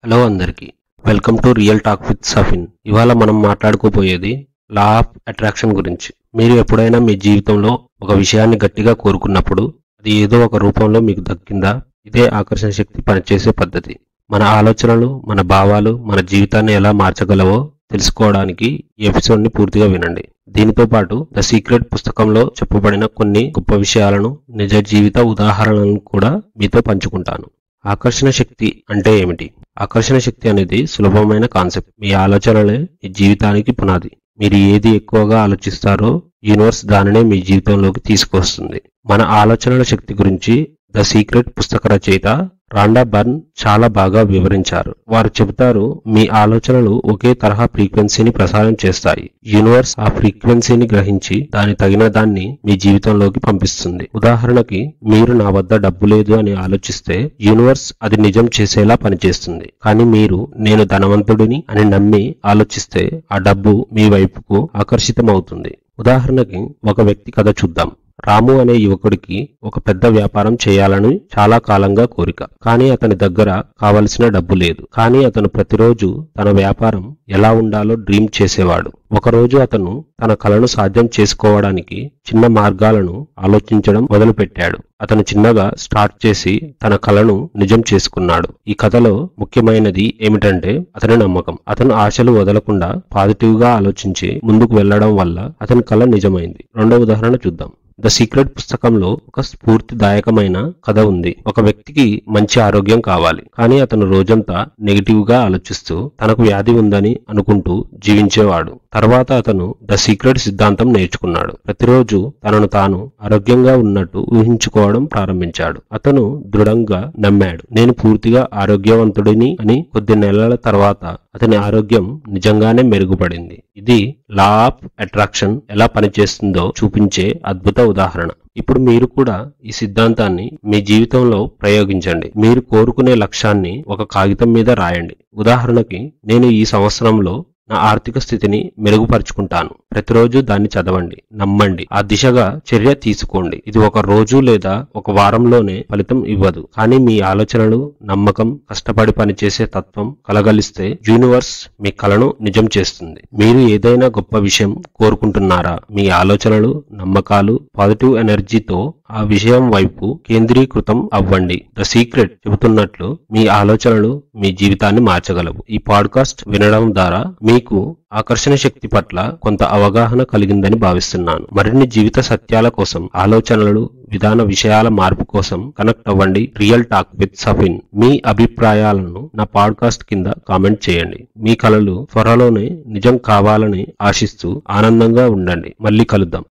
Hello అందరికి welcome to real talk with Safin. ఇవాళ మనం మాట్లాడుకోబోయేది లా ఆఫ్ అట్రాక్షన్ గురించి. మీరు ఎప్పుడైనా మీ జీవితంలో ఒక విషయాన్ని గట్టిగా కోరుకున్నప్పుడు అది ఏదో ఒక రూపంలో మీకు దక్కిందా? ఇదే ఆకర్షణ శక్తి పనిచేసే పద్ధతి. మన ఆలోచనలు, మన భావాలు మన జీవితాన్ని ఎలా మార్చగలవో తెలుసుకోవడానికి ఈ ఎపిసోడ్ని పూర్తిగా వినండి. దీనితో పాటు ద సీక్రెట్ పుస్తకంలో చెప్పబడిన కొన్ని గొప్ప విషయాలను, నిజ జీవిత ఉదాహరణలను కూడా మీతో పంచుకుంటాను. ఆకర్షణ శక్తి అంటే ఏమిటి? ఆకర్షణ శక్తి అనేది సులభమైన కాన్సెప్ట్. మీ ఆలోచనలే మీ జీవితానికి పునాది. మీరు ఏది ఎక్కువగా ఆలోచిస్తారో యూనివర్స్ దానినే మీ జీవితంలోకి తీసుకొస్తుంది. మన ఆలోచనల శక్తి గురించి ద సీక్రెట్ పుస్తక రచయిత రాండా బర్న్ చాలా బాగా వివరించారు. వారు చెబుతారు, మీ ఆలోచనలు ఒకే తరహా ఫ్రీక్వెన్సీని ప్రసారం చేస్తాయి. యూనివర్స్ ఆ ఫ్రీక్వెన్సీని గ్రహించి దాని తగిన దాన్ని మీ జీవితంలోకి పంపిస్తుంది. ఉదాహరణకి, మీరు నా వద్ద డబ్బు లేదు అని ఆలోచిస్తే యూనివర్స్ అది నిజం చేసేలా పనిచేస్తుంది. కానీ మీరు నేను ధనవంతుడిని అని నమ్మి ఆలోచిస్తే ఆ డబ్బు మీ వైపుకు ఆకర్షితమవుతుంది. ఉదాహరణకి ఒక వ్యక్తి కథ చూద్దాం. రాము అనే యువకుడికి ఒక పెద్ద వ్యాపారం చేయాలని చాలా కాలంగా కోరిక. కానీ అతని దగ్గర కావలసిన డబ్బు లేదు. కానీ అతను ప్రతిరోజు తన వ్యాపారం ఎలా ఉండాలో డ్రీమ్ చేసేవాడు. ఒకరోజు అతను తన కలను సాధ్యం చేసుకోవడానికి చిన్న మార్గాలను ఆలోచించడం మొదలుపెట్టాడు. అతను చిన్నగా స్టార్ట్ చేసి తన కలను నిజం చేసుకున్నాడు. ఈ కథలో ముఖ్యమైనది ఏమిటంటే అతని నమ్మకం. అతను ఆశలు వదలకుండా పాజిటివ్ గా ఆలోచించి ముందుకు వెళ్లడం వల్ల అతని కల నిజమైంది. రెండో ఉదాహరణ చూద్దాం. ద సీక్రెట్ పుస్తకంలో ఒక స్ఫూర్తిదాయకమైన కథ ఉంది. ఒక వ్యక్తికి మంచి ఆరోగ్యం కావాలి. కానీ అతను రోజంతా నెగిటివ్ గా ఆలోచిస్తూ తనకు వ్యాధి ఉందని అనుకుంటూ జీవించేవాడు. తర్వాత అతను ద సీక్రెట్ సిద్ధాంతం నేర్చుకున్నాడు. ప్రతిరోజు తనను తాను ఆరోగ్యంగా ఉన్నట్టు ఊహించుకోవడం ప్రారంభించాడు. అతను దృఢంగా నమ్మాడు, నేను పూర్తిగా ఆరోగ్యవంతుడిని అని. కొద్ది నెలల తర్వాత అతని ఆరోగ్యం నిజంగానే మెరుగుపడింది. ఇది లా ఆఫ్ అట్రాక్షన్ ఎలా పనిచేస్తుందో చూపించే అద్భుత ఉదాహరణ. ఇప్పుడు మీరు కూడా ఈ సిద్ధాంతాన్ని మీ జీవితంలో ప్రయోగించండి. మీరు కోరుకునే లక్ష్యాన్ని ఒక కాగితం మీద రాయండి. ఉదాహరణకి, నేను ఈ సంవత్సరంలో నా ఆర్థిక స్థితిని మెరుగుపరుచుకుంటాను. ప్రతిరోజు దాన్ని చదవండి, నమ్మండి, ఆ దిశగా చర్య తీసుకోండి. ఇది ఒక రోజు లేదా ఒక వారంలోనే ఫలితం ఇవ్వదు. కానీ మీ ఆలోచనలు, నమ్మకం, కష్టపడి పనిచేసే తత్వం కలగలిస్తే యూనివర్స్ మీ కలను నిజం చేస్తుంది. మీరు ఏదైనా గొప్ప విషయం కోరుకుంటున్నారా? మీ ఆలోచనలు, నమ్మకాలు, పాజిటివ్ ఎనర్జీతో ఆ విషయం వైపు కేంద్రీకృతం అవ్వండి. ద సీక్రెట్ చెబుతున్నట్లు మీ ఆలోచనలు మీ జీవితాన్ని మార్చగలవు. ఈ పాడ్కాస్ట్ వినడం ద్వారా మీకు ఆకర్షణ శక్తి పట్ల కొంత అవగాహన కలిగిందని భావిస్తున్నాను. మరిన్ని జీవిత సత్యాల కోసం, ఆలోచనలు, విధాన విషయాల మార్పు కోసం కనెక్ట్ అవ్వండి. Real talk with Safin. మీ అభిప్రాయాలను నా పాడ్కాస్ట్ కింద కామెంట్ చేయండి. మీ కలలు త్వరలోనే నిజం కావాలని ఆశిస్తూ ఆనందంగా ఉండండి. మళ్ళీ కలుద్దాం.